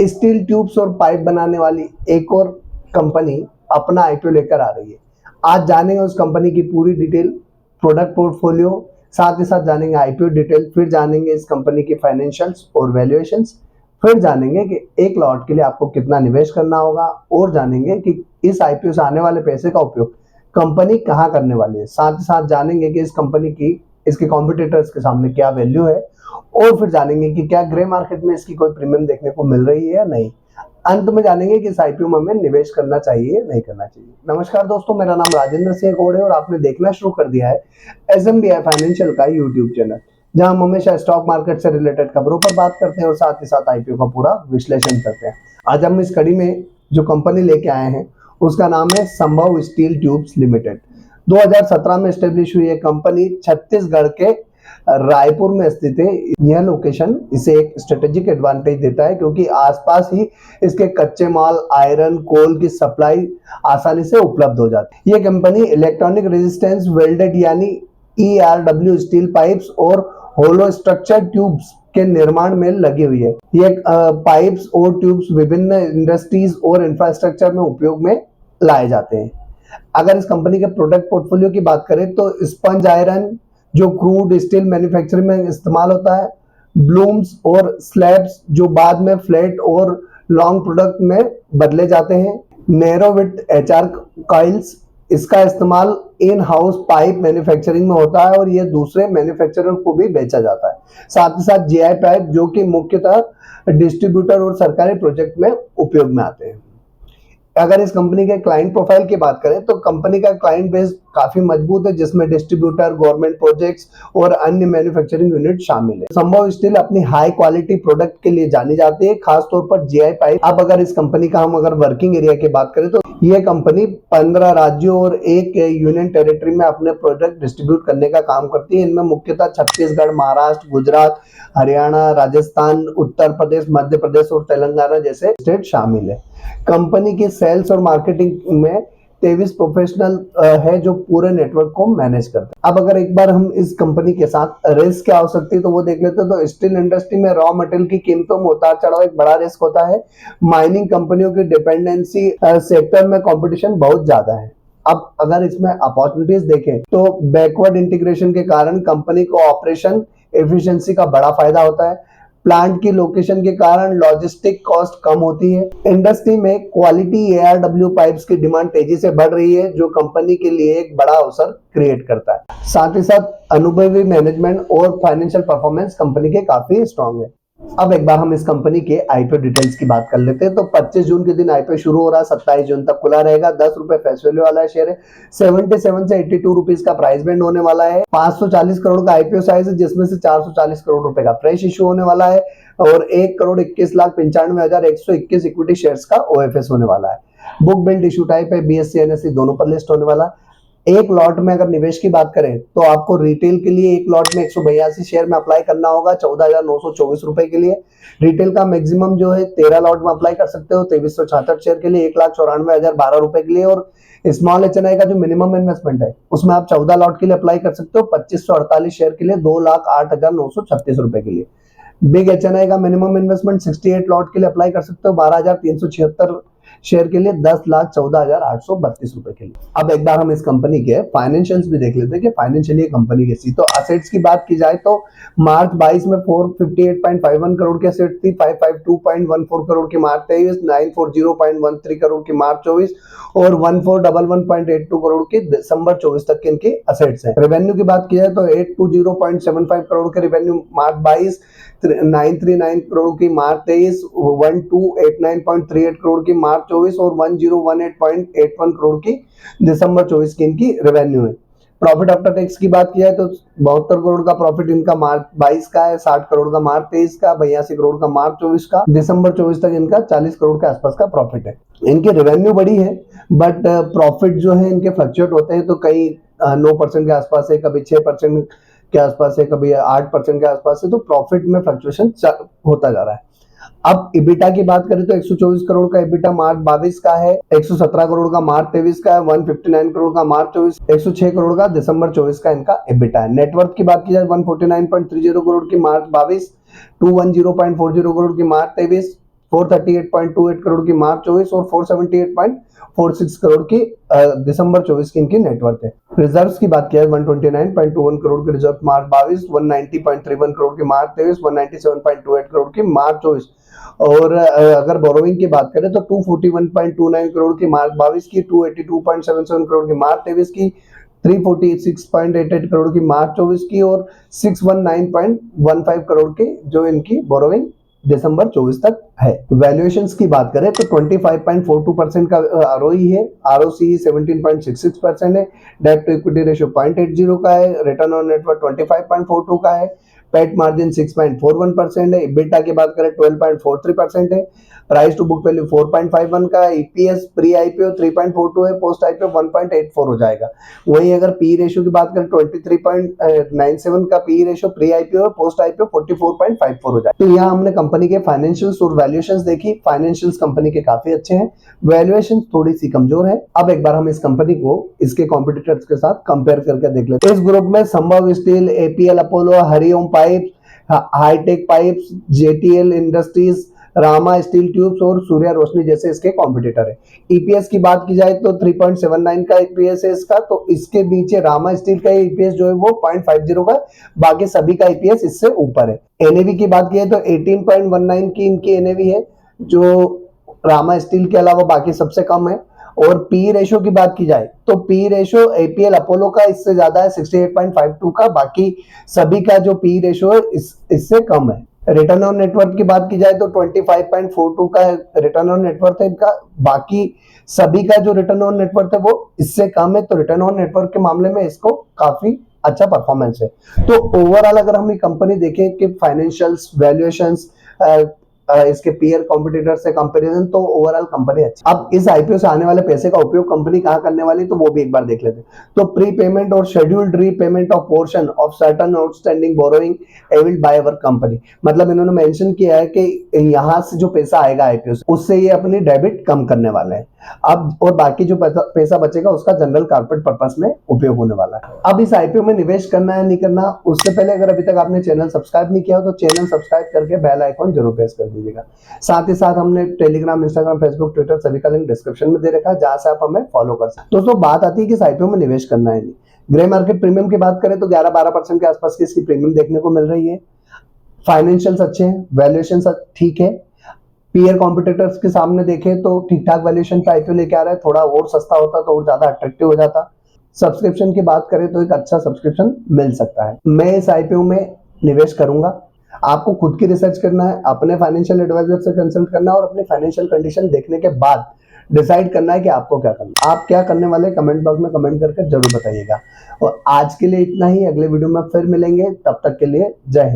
Steel tubes और pipe बनाने वाली एक और कंपनी अपना आईपीओ लेकर आ रही है। आज जानेंगे उस कंपनी की पूरी डिटेल, प्रोडक्ट पोर्टफोलियो, साथ ही साथ जानेंगे आईपीओ डिटेल, फिर जानेंगे इस कंपनी की फाइनेंशियल्स और वैल्यूएशंस, फिर जानेंगे कि एक लॉट के लिए आपको कितना निवेश करना होगा, और जानेंगे कि इस आईपीओ से आने वाले पैसे का उपयोग कंपनी कहाँ करने वाली है। साथ ही साथ जानेंगे कि इस कंपनी की इसके कॉम्पिटिटर्स के सामने क्या वैल्यू है, और फिर जानेंगे कि क्या ग्रे मार्केट में इसकी कोई प्रीमियम देखने को मिल रही है या नहीं। अंत में जानेंगे कि इस आईपीओ में हमें निवेश करना चाहिए या नहीं करना चाहिए। नमस्कार दोस्तों, मेरा नाम राजेंद्र सिंह कोड है और आपने देखना शुरू कर दिया है एसएमबीआई फाइनेंशियल का यूट्यूब चैनल, जहां हम हमेशा स्टॉक मार्केट से रिलेटेड खबरों पर बात करते हैं और साथ ही साथ आईपीओ का पूरा विश्लेषण करते हैं। आज हम इस कड़ी में जो कंपनी लेके आए हैं उसका नाम है संभव स्टील ट्यूब्स लिमिटेड। 2017 में स्टेब्लिश हुई है कंपनी, छत्तीसगढ़ के रायपुर में स्थित है। यह लोकेशन इसे एक स्ट्रेटेजिक एडवांटेज देता है क्योंकि आसपास ही इसके कच्चे माल, आयरन, कोल की सप्लाई आसानी से उपलब्ध हो जाती है। यह कंपनी इलेक्ट्रॉनिक रेजिस्टेंस वेल्डेड यानी ERW स्टील पाइप्स और होलो स्ट्रक्चर ट्यूब्स के निर्माण में लगी हुई है। ये पाइप्स और ट्यूब्स विभिन्न इंडस्ट्रीज और इंफ्रास्ट्रक्चर में उपयोग में लाए जाते हैं। अगर इस कंपनी के प्रोडक्ट पोर्टफोलियो की बात करें तो स्पंज आयरन जो क्रूड स्टील मैन्युफैक्चरिंग में इस्तेमाल होता है, ब्लूम्स और स्लैब्स जो बाद में फ्लैट और लॉन्ग प्रोडक्ट में बदले जाते हैं, नैरो विड्थ HR कॉइल्स, इसका इस्तेमाल इन हाउस पाइप मैन्युफैक्चरिंग में होता है और ये दूसरे मैन्युफैक्चरर को भी बेचा जाता है। साथ ही साथ GI पाइप जो कि मुख्यतः डिस्ट्रीब्यूटर और सरकारी प्रोजेक्ट में उपयोग में आते हैं। अगर इस कंपनी के क्लाइंट प्रोफाइल की बात करें तो कंपनी का क्लाइंट बेस काफी मजबूत है, जिसमें डिस्ट्रीब्यूटर, गवर्नमेंट प्रोजेक्ट्स और अन्य मैन्युफैक्चरिंग यूनिट शामिल है। संभव स्टील अपनी हाई क्वालिटी प्रोडक्ट के लिए जानी जाती है, खासतौर पर GI पाइप। अब अगर इस कंपनी का हम अगर वर्किंग एरिया की बात करें तो यह कंपनी 15 राज्यों और एक यूनियन टेरिटरी में अपने प्रोडक्ट डिस्ट्रीब्यूट करने का काम करती है। इनमें मुख्यतः छत्तीसगढ़, महाराष्ट्र, गुजरात, हरियाणा, राजस्थान, उत्तर प्रदेश, मध्य प्रदेश और तेलंगाना जैसे स्टेट शामिल है। कंपनी की सेल्स और मार्केटिंग में 23 प्रोफेशनल है जो पूरे नेटवर्क को मैनेज करते हैं। अब अगर एक बार हम इस कंपनी के साथ रिस्क क्या हो सकती है तो वो देख लेते हैं। तो स्टील इंडस्ट्री में रॉ मटेरियल की कीमतों में उतार चढ़ाव एक बड़ा रिस्क होता है। माइनिंग कंपनियों की डिपेंडेंसी सेक्टर में कंपटीशन बहुत ज्यादा है। अब अगर इसमें अपॉर्चुनिटीज देखें तो बैकवर्ड इंटीग्रेशन के कारण कंपनी को ऑपरेशन एफिशिएंसी का बड़ा फायदा होता है। प्लांट की लोकेशन के कारण लॉजिस्टिक कॉस्ट कम होती है। इंडस्ट्री में क्वालिटी ARW पाइप्स की डिमांड तेजी से बढ़ रही है जो कंपनी के लिए एक बड़ा अवसर क्रिएट करता है। साथ ही साथ अनुभवी मैनेजमेंट और फाइनेंशियल परफॉर्मेंस कंपनी के काफी स्ट्रांग है। अब एक बार हम इस कंपनी के आईपीओ डिटेल्स की बात कर लेते हैं। तो 25 जून के दिन आईपीओ शुरू हो रहा है, 27 जून तक खुला रहेगा। 10 रुपए फेस वैल्यू वाला है शेयर है। 77 से 82 रुपीज का प्राइस बैंड होने वाला है। 540 करोड़ का आईपीओ साइज है, जिसमें से 440 करोड़ रुपए का फ्रेश इश्यू होने वाला है और 1,21,95,121 इक्विटी शेयर्स का OFS होने वाला है। बुक बिल्ड इशू टाइप है, BSE NSE दोनों पर लिस्ट होने वाला है। एक लॉट में अगर निवेश की बात करें तो आपको रिटेल के लिए एक लॉट में 182 शेयर में अप्लाई करना होगा 14,924 रुपए के लिए। रिटेल का मैक्सिमम जो है 13 लॉट में अप्लाई कर सकते हो 2366 शेयर के लिए 1,94,012 रुपए के लिए। और स्मॉल HNI का जो मिनिमम इन्वेस्टमेंट है उसमें आप 14 लॉट के लिए अप्लाई कर सकते हो 2548 शेयर के लिए 2,08,936 रुपए के लिए। बिग HNI का मिनिमम इन्वेस्टमेंट 68 लॉट के लिए अप्लाई कर सकते हो 12,376 शेयर के लिए 10,14,832 रुपए के लिए। अब एक बार हम इस कंपनी के फाइनेंशियल्स भी देख लेते हैं कि फाइनेंशियली कंपनी कैसी। तो असेट्स की बात की जाए तो मार्च 22 में 458.51 करोड़ की असेट थी, 552.14 करोड़ की मार्च 23, 940.13 करोड़ की मार्च 24 और 1411.82 करोड़ की दिसंबर 24 तक की इनकी असेट्स हैं। रेवेन्यू की बात की जाए तो 820.75 करोड़ के रेवेन्यू मार्च 22, 939 करोड़ की मार्च 23, 1289.38 करोड़ की मार्च 24 और 1018.81 करोड़ की दिसंबर 24 की इनकी रेवेन्यू है। प्रॉफिट आफ्टर टैक्स की बात की जाए तो 72 करोड़ का प्रॉफिट इनका मार्च 22 का है, 60 करोड़ का मार्च 23 का, 82 करोड़ का मार्च 24 का, दिसंबर 24 तक इनका 40 करोड़ के आसपास का प्रॉफिट है। इनकी रेवेन्यू बड़ी है बट प्रॉफिट जो है इनके फ्लक्चुएट होते हैं। तो कई 9% के आसपास है, कभी 6% के आसपास है, कभी 8% के आसपास है। तो प्रॉफिट में फ्लक्चुएशन होता जा रहा है। अब EBITDA की बात करें तो 124 करोड़ का EBITDA मार्च 22 का है, 117 करोड़ का मार्च 23 का है, 159 करोड़ का मार्च 24, 106 करोड़ का दिसंबर 24 का इनका EBITDA है। नेटवर्थ की बात की जाए 149.30 करोड़ की मार्च 22, 210.40 करोड़ की मार्च 23, 438.28 करोड़ की मार्च 24 और 478.46 करोड़ की दिसंबर 24 की इनकी नेटवर्थ है। रिजर्व्स की बात किया 129.21 करोड़ के रिजर्व मार्च 22, 190.31 करोड़ की मार्च 23, 197.28 करोड़ की मार्च 24 और अगर बोरोइंग की बात करें तो 241.29 करोड़ की मार्च 22 की, 282.77 करोड़ की मार्च 23 की, 346.88 करोड़ की मार्च 24 की और 619.15 करोड़ की जो इनकी बोरोइंग दिसंबर 24 तक है। वैल्यूएशंस की बात करें तो 25.42% का आरओई है, आरओसी 17.66% है, डेट टू इक्विटी रेशियो 0.80 का है, रिटर्न ऑन नेटवर्थ 25.42 का है, पैट मार्जिन 6.41% है, इबिटा की बात करें 12.43% है, प्राइस टू बुक वैल्यू 4.51 का है, ईपीएस प्री आईपीओ 3.42 है, पोस्ट आईपीओ 1.84 हो जाएगा। वहीं अगर पी रेशियो की बात करें 23.97 का P ratio pre IPO, post IPO 44.54 हो जाएगा। तो यहाँ हमने कंपनी के फाइनेंशियल्स और वैल्यूएशंस देखी। फाइनेंशियल्स कंपनी के काफी अच्छे हैं, वैल्यूएशन थोड़ी सी कमजोर है। अब एक बार हम इस कंपनी को इसके कॉम्पिटिटर्स के साथ कंपेयर करके देख लेते हैं। इस ग्रुप में Sambhav steel, APL Apollo, Hariom pipe, hitech pipes, JTL industries, Rama steel tubes और सूर्या रोशनी जैसे इसके कॉम्पिटिटर है। ईपीएस की बात की जाए तो 3.79 का ईपीएस है इसका, तो इसके नीचे रामा स्टील का ईपीएस जो है वो 0.50 का, बाकी सभी का ईपीएस इससे ऊपर है। एनएवी की बात की तो 18.19 की इनकी एनएवी है, जो रामा स्टील के अलावा बाकी सबसे कम है। और पी रेशियो की बात की जाए तो पी रेशियो एपीएल अपोलो का इससे ज्यादा है 68.52 का, बाकी सभी का जो पी रेशियो है इससे कम है। रिटर्न ऑन नेटवर्थ की बात की जाए तो 25.42 का रिटर्न ऑन नेटवर्थ है इनका, बाकी सभी का जो रिटर्न ऑन नेटवर्थ है वो इससे कम है। तो रिटर्न ऑन नेटवर्थ के मामले में इसको काफी अच्छा परफॉर्मेंस है। तो ओवरऑल अगर हम ये कंपनी देखें कि फाइनेंशियल्स, वैल्यूएशंस, इसके पीयर कॉम्पिटिटर से कंपैरिजन, तो ओवरऑल कंपनी अच्छी। अब इस आईपीओ से आने वाले पैसे का उपयोग कंपनी कहां करने वाली तो वो भी एक बार देख लेते हैं। तो प्री पेमेंट और scheduled repayment of portion of certain outstanding borrowing availed by our company, मतलब इन्होंने मेंशन किया है कि यहां से जो पैसा आएगा आईपीओ से उससे ये अपनी डेबिट कम करने वाले हैं। अब और बाकी जो पैसा बचेगा उसका जनरल कॉर्पोरेट पर्पस में उपयोग होने वाला है। अब इस आईपीओ में निवेश करना है नहीं करना, उससे पहले अगर अभी तक आपने चैनल सब्सक्राइब नहीं किया हो तो चैनल सब्सक्राइब करके बेल आइकॉन जरूर प्रेस कर दीजिएगा। साथ ही साथ हमने टेलीग्राम, इंस्टाग्राम, फेसबुक, ट्विटर सभी का लिंक डिस्क्रिप्शन में दे रखा है, जहां से आप हमें फॉलो कर सकते हैं। दोस्तों बात आती है कि इस आईपीओ में निवेश करना है नहीं। ग्रे मार्केट प्रीमियम की बात करें तो 11-12% के आसपास की इसकी प्रीमियम देखने को मिल रही है। फाइनेंशियल्स अच्छे हैं, वैल्यूएशन ठीक है, पीयर कॉम्पिटिटर्स के सामने देखें तो ठीक ठाक वैल्यूएशन पे आईपीओ लेके आ रहा है, थोड़ा और सस्ता होता तो और ज्यादा अट्रैक्टिव हो जाता। सब्सक्रिप्शन की बात करें तो एक अच्छा सब्सक्रिप्शन मिल सकता है। मैं इस आईपीओ में निवेश करूंगा। आपको खुद की रिसर्च करना है, अपने फाइनेंशियल एडवाइजर से कंसल्ट करना है और अपनी फाइनेंशियल कंडीशन देखने के बाद डिसाइड करना है कि आपको क्या करना है। आप क्या करने वाले कमेंट बॉक्स में कमेंट करके जरूर बताइएगा। और आज के लिए इतना ही, अगले वीडियो में फिर मिलेंगे, तब तक के लिए जय हिंद।